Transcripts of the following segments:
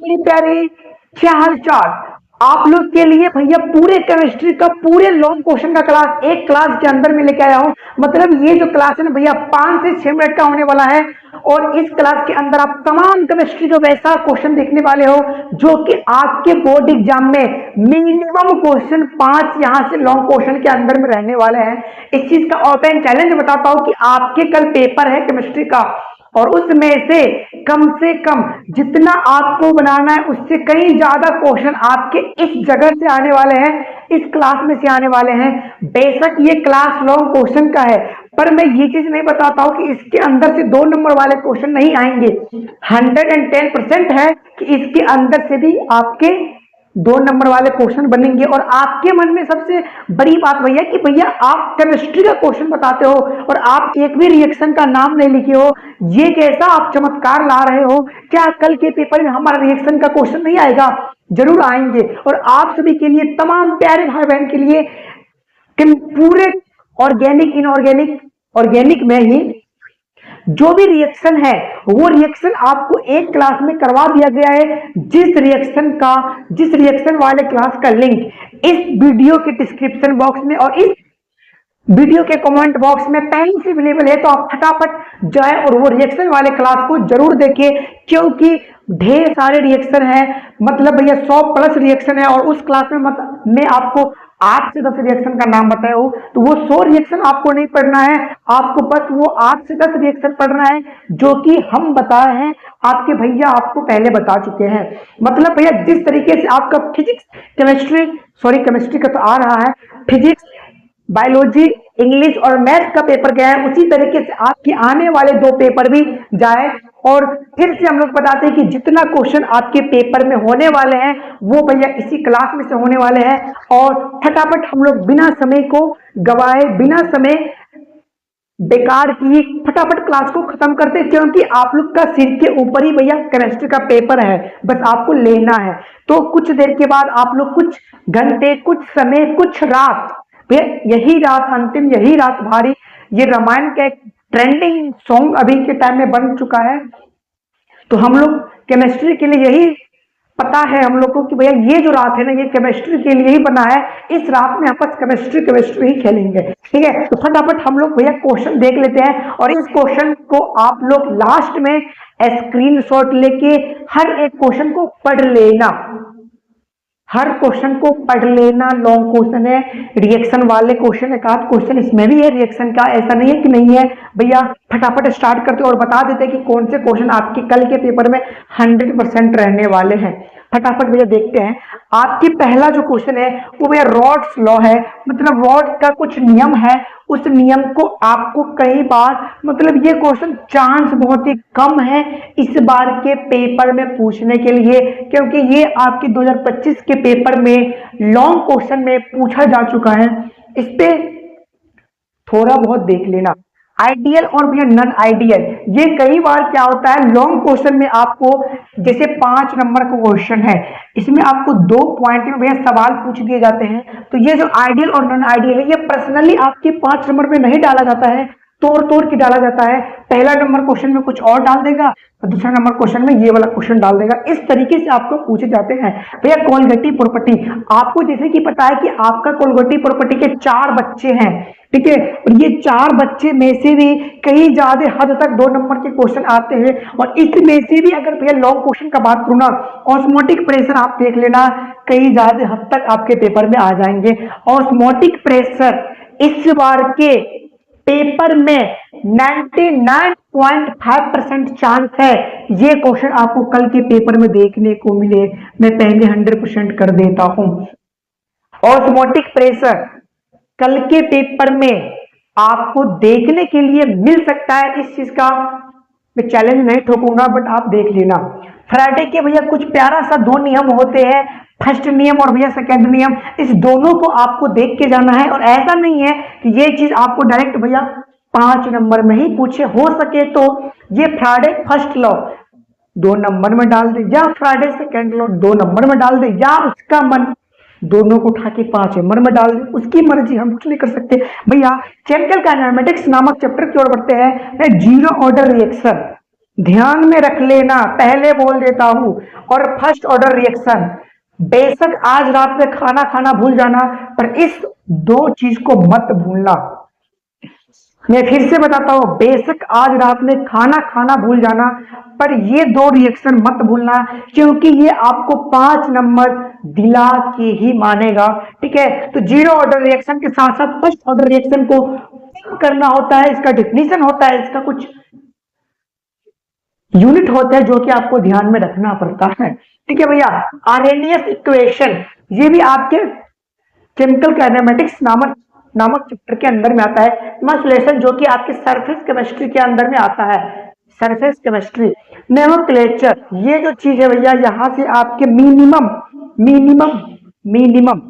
मेरे प्यारे, क्या हाल चाल। आप लोग के लिए भैया पूरे केमिस्ट्री का पूरे लॉन्ग क्वेश्चन का क्लास एक क्लास के अंदर में लेके आया हूँ। मतलब ये जो क्लास है ना भैया 5 से 6 मिनट का होने वाला है और इस क्लास के अंदर आप तमाम केमिस्ट्री का वैसा क्वेश्चन देखने वाले हो जो कि आपके बोर्ड एग्जाम में मिनिमम क्वेश्चन 5 यहाँ से लॉन्ग क्वेश्चन के अंदर में रहने वाले हैं। इस चीज का ओपन चैलेंज बताता हूँ कि आपके कल पेपर है केमिस्ट्री का और उसमें से कम जितना आपको बनाना है उससे कई ज्यादा क्वेश्चन आपके इस जगह से आने वाले हैं, इस क्लास में से आने वाले हैं। बेशक ये क्लास लॉन्ग क्वेश्चन का है पर मैं ये चीज नहीं बताता हूँ कि इसके अंदर से 2 नंबर वाले क्वेश्चन नहीं आएंगे। 110% है कि इसके अंदर से भी आपके 2 नंबर वाले क्वेश्चन बनेंगे। और आपके मन में सबसे बड़ी बात भैया कि भैया आप केमिस्ट्री का क्वेश्चन बताते हो और आप एक भी रिएक्शन का नाम नहीं लिखे हो, ये कैसा आप चमत्कार ला रहे हो? क्या कल के पेपर में हमारा रिएक्शन का क्वेश्चन नहीं आएगा? जरूर आएंगे। और आप सभी के लिए, तमाम प्यारे भाई बहन के लिए पूरे ऑर्गेनिक इनऑर्गेनिक ऑर्गेनिक में ही जो भी रिएक्शन है वो रिएक्शन आपको एक क्लास में करवा दिया गया है। जिस रिएक्शन वाले क्लास का लिंक इस वीडियो के डिस्क्रिप्शन बॉक्स में और इस वीडियो के कमेंट बॉक्स में पहले से अवेलेबल है, तो आप फटाफट जाए और वो रिएक्शन वाले क्लास को जरूर देखें क्योंकि ढेर सारे रिएक्शन है। मतलब भैया 100+ रिएक्शन है और उस क्लास में मैं आपको 8 से 10 रिएक्शन का नाम बताया हूं, तो वो 100 रिएक्शन आपको नहीं पढ़ना है, आपको बस वो 8 से 10 रिएक्शन पढ़ना है जो कि हम बताए हैं, आपके भैया आपको पहले बता चुके हैं। मतलब भैया जिस तरीके से आपका केमिस्ट्री का तो आ रहा है, फिजिक्स, बायोलॉजी, इंग्लिश और मैथ का पेपर गया है, उसी तरीके से आपके आने वाले 2 पेपर भी जाए। और फिर से हम लोग बताते हैं कि जितना क्वेश्चन आपके पेपर में होने वाले हैं वो भैया इसी क्लास में से होने वाले हैं। और फटाफट हम लोग बिना समय को गवाए, बिना समय बेकार की फटाफट क्लास को खत्म करते, क्योंकि आप लोग का सिर के ऊपर ही भैया केमिस्ट्री का पेपर है, बस आपको लेना है। तो कुछ देर के बाद आप लोग कुछ घंटे, कुछ समय, कुछ रात, यही रात अंतिम, यही रात भारी, ये रामायण का एक ट्रेंडिंग सॉन्ग अभी के टाइम में बन चुका है। तो हम लोग केमिस्ट्री के लिए यही पता है हम लोग को कि भैया ये जो रात है ना ये केमिस्ट्री के लिए ही बना है, इस रात में आपस केमिस्ट्री ही खेलेंगे, ठीक है। तो फटाफट हम लोग भैया क्वेश्चन देख लेते हैं और इस क्वेश्चन को आप लोग लास्ट में स्क्रीनशॉट लेके हर एक क्वेश्चन को पढ़ लेना, हर क्वेश्चन को पढ़ लेना। लॉन्ग क्वेश्चन है, रिएक्शन वाले क्वेश्चन, एक आध क्वेश्चन इसमें भी है रिएक्शन का, ऐसा नहीं है कि नहीं है। भैया फटाफट स्टार्ट करते और बता देते कि कौन से क्वेश्चन आपके कल के पेपर में 100% रहने वाले हैं। फटाफट भैया देखते हैं। आपकी पहला जो क्वेश्चन है वो भैया रॉड्स लॉ है, मतलब रॉड्स का कुछ नियम है, उस नियम को आपको कई बार, मतलब ये क्वेश्चन चांस बहुत ही कम है इस बार के पेपर में पूछने के लिए, क्योंकि ये आपके 2025 के पेपर में लॉन्ग क्वेश्चन में पूछा जा चुका है। इस पे थोड़ा बहुत देख लेना। आइडियल और भैया नॉन आइडियल, ये कई बार क्या होता है लॉन्ग क्वेश्चन में आपको, जैसे 5 नंबर का क्वेश्चन है, इसमें आपको 2 पॉइंट में भैया सवाल पूछ दिए जाते हैं। तो ये जो आइडियल और नॉन आइडियल है ये पर्सनली आपके 5 नंबर में नहीं डाला जाता है, तोड़ के डाला जाता है। पहला नंबर क्वेश्चन में कुछ और डाल देगा और दूसरा नंबर क्वेश्चन में ये वाला क्वेश्चन डाल देगा, इस तरीके से आपको पूछे जाते हैं। भैया कोलगेटिव प्रॉपर्टी, आपको जैसे कि पता है कि आपका कोलगेटिव प्रॉपर्टी के 4 बच्चे हैं, ठीक है, और ये 4 बच्चे में से भी कई ज्यादा हद तक 2 नंबर के क्वेश्चन आते हैं। और इसमें से भी अगर भैया लॉन्ग क्वेश्चन का बात करूँ ना, ऑस्मोटिक प्रेशर आप देख लेना, कई ज्यादा हद तक आपके पेपर में आ जाएंगे। ऑस्मोटिक प्रेशर इस बार के पेपर में 99.5% चांस है ये क्वेश्चन आपको कल के पेपर में देखने को मिले, मैं पहले 100% कर देता हूं। ऑस्मोटिक प्रेशर कल के पेपर में आपको देखने के लिए मिल सकता है, इस चीज का मैं चैलेंज नहीं ठोकूंगा, बट आप देख लेना। फ्राइडे के भैया कुछ प्यारा सा 2 नियम होते हैं, फर्स्ट नियम और भैया सेकंड नियम, इस दोनों को आपको देख के जाना है। और ऐसा नहीं है कि ये चीज आपको डायरेक्ट भैया 5 नंबर में ही पूछे, हो सके तो ये फ्राइडे फर्स्ट लॉ 2 नंबर में डाल दे, या फ्राइडे सेकंड लॉ 2 नंबर में डाल दे, या उसका मन दोनों को उठा के 5 नंबर में डाल दे, उसकी मर्जी, हम कुछ नहीं कर सकते। भैया केमिकल काइनेमेटिक्स नामक चैप्टर की ओर बढ़ते हैं। जीरो ऑर्डर रिएक्शन, ध्यान में रख लेना, पहले बोल देता हूं। और फर्स्ट ऑर्डर रिएक्शन, बेशक आज रात में खाना खाना भूल जाना, पर इस दो चीज को मत भूलना। मैं फिर से बताता हूं, बेशक आज रात में खाना खाना भूल जाना, पर ये दो रिएक्शन मत भूलना, क्योंकि ये आपको 5 नंबर दिला के ही मानेगा। ठीक है, तो जीरो ऑर्डर रिएक्शन के साथ साथ फर्स्ट ऑर्डर रिएक्शन को करना होता है, इसका डिफिनीशन होता है, इसका कुछ यूनिट होते हैं जो कि आपको ध्यान में रखना पड़ता है। ठीक है भैया, आर्हेनियस इक्वेशन, ये भी आपके केमिकल काइनेमेटिक्स नामक चैप्टर के अंदर में आता है। लेसन जो कि आपके सरफेस केमिस्ट्री के अंदर में आता है, सरफेस केमिस्ट्री। नोमेनक्लेचर, ये जो चीज है भैया, यहां से आपके मिनिमम मिनिमम मिनिमम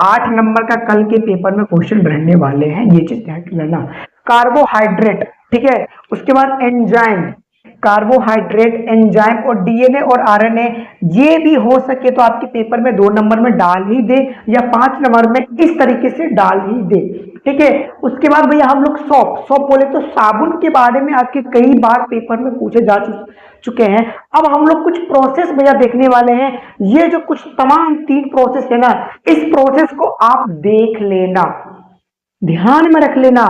8 नंबर का कल के पेपर में क्वेश्चन रहने वाले हैं, ये चीज ध्यान लेना। कार्बोहाइड्रेट, ठीक है, उसके बाद एंजाइम, कार्बोहाइड्रेट, एंजाइम और डीएनए और आरएनए, ये भी हो सके तो आपके पेपर में 2 नंबर में डाल ही दे या 5 नंबर में इस तरीके से डाल ही दे। ठीक है, उसके बाद भैया हम लोग सॉप बोले तो साबुन के बारे में आपके कई बार पेपर में पूछे जा चुके हैं। अब हम लोग कुछ प्रोसेस भैया देखने वाले हैं। ये जो कुछ तमाम 3 प्रोसेस है ना, इस प्रोसेस को आप देख लेना, ध्यान में रख लेना।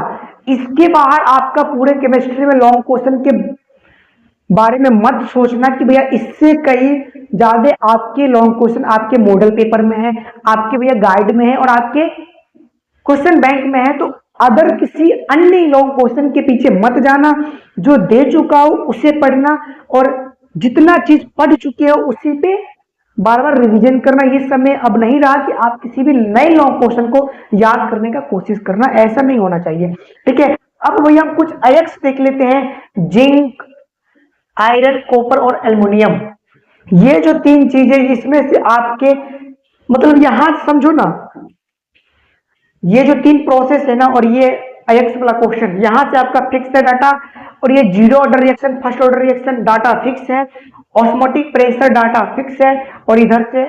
इसके बाहर आपका पूरे केमिस्ट्री में लॉन्ग क्वेश्चन के बारे में मत सोचना कि भैया इससे कई ज्यादा आपके लॉन्ग क्वेश्चन आपके मॉडल पेपर में है, आपके भैया गाइड में है और आपके क्वेश्चन बैंक में है। तो अदर किसी अन्य लॉन्ग क्वेश्चन के पीछे मत जाना, जो दे चुका हो उसे पढ़ना और जितना चीज पढ़ चुके हो उसी पे बार बार रिवीजन करना। ये समय अब नहीं रहा कि आप किसी भी नए लॉन्ग क्वेश्चन को याद करने का कोशिश करना, ऐसा नहीं होना चाहिए। ठीक है, अब भैया हम कुछ अयस्क देख लेते हैं, जिंक, आयरन, कॉपर और एल्युमिनियम। ये जो 3 चीजें, इसमें से आपके मतलब यहां समझो ना, ये जो 3 प्रोसेस है ना और ये अयस्क वाला क्वेश्चन, यहां से आपका फिक्स है डाटा, और ये zero order reaction, first order reaction data fix है, ऑस्मोटिक प्रेशर डाटा फिक्स है, और इधर से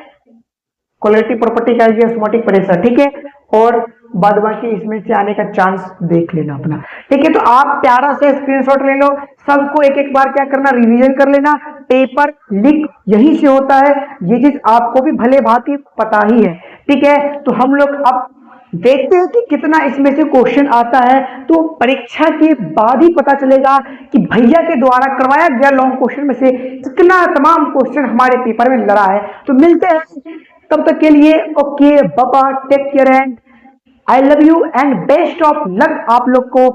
क्वालिटी प्रॉपर्टी का ये ऑस्मोटिक प्रेशर। ठीक है, और बाद बाकी इसमें से आने का चांस देख लेना अपना। ठीक है, तो आप प्यारा से स्क्रीनशॉट ले लो, सबको एक एक बार क्या करना, रिवीजन कर लेना। पेपर लीक यहीं से होता है, ये चीज आपको भी भले भांति पता ही है। ठीक है, तो हम लोग अब देखते हैं कि कितना इसमें से क्वेश्चन आता है, तो परीक्षा के बाद ही पता चलेगा कि भैया के द्वारा करवाया गया लॉन्ग क्वेश्चन में से कितना तमाम क्वेश्चन हमारे पेपर में लड़ा है। तो मिलते हैं तब तक के लिए, ओके बाबा, take care and I love you and best of luck आप लोग को।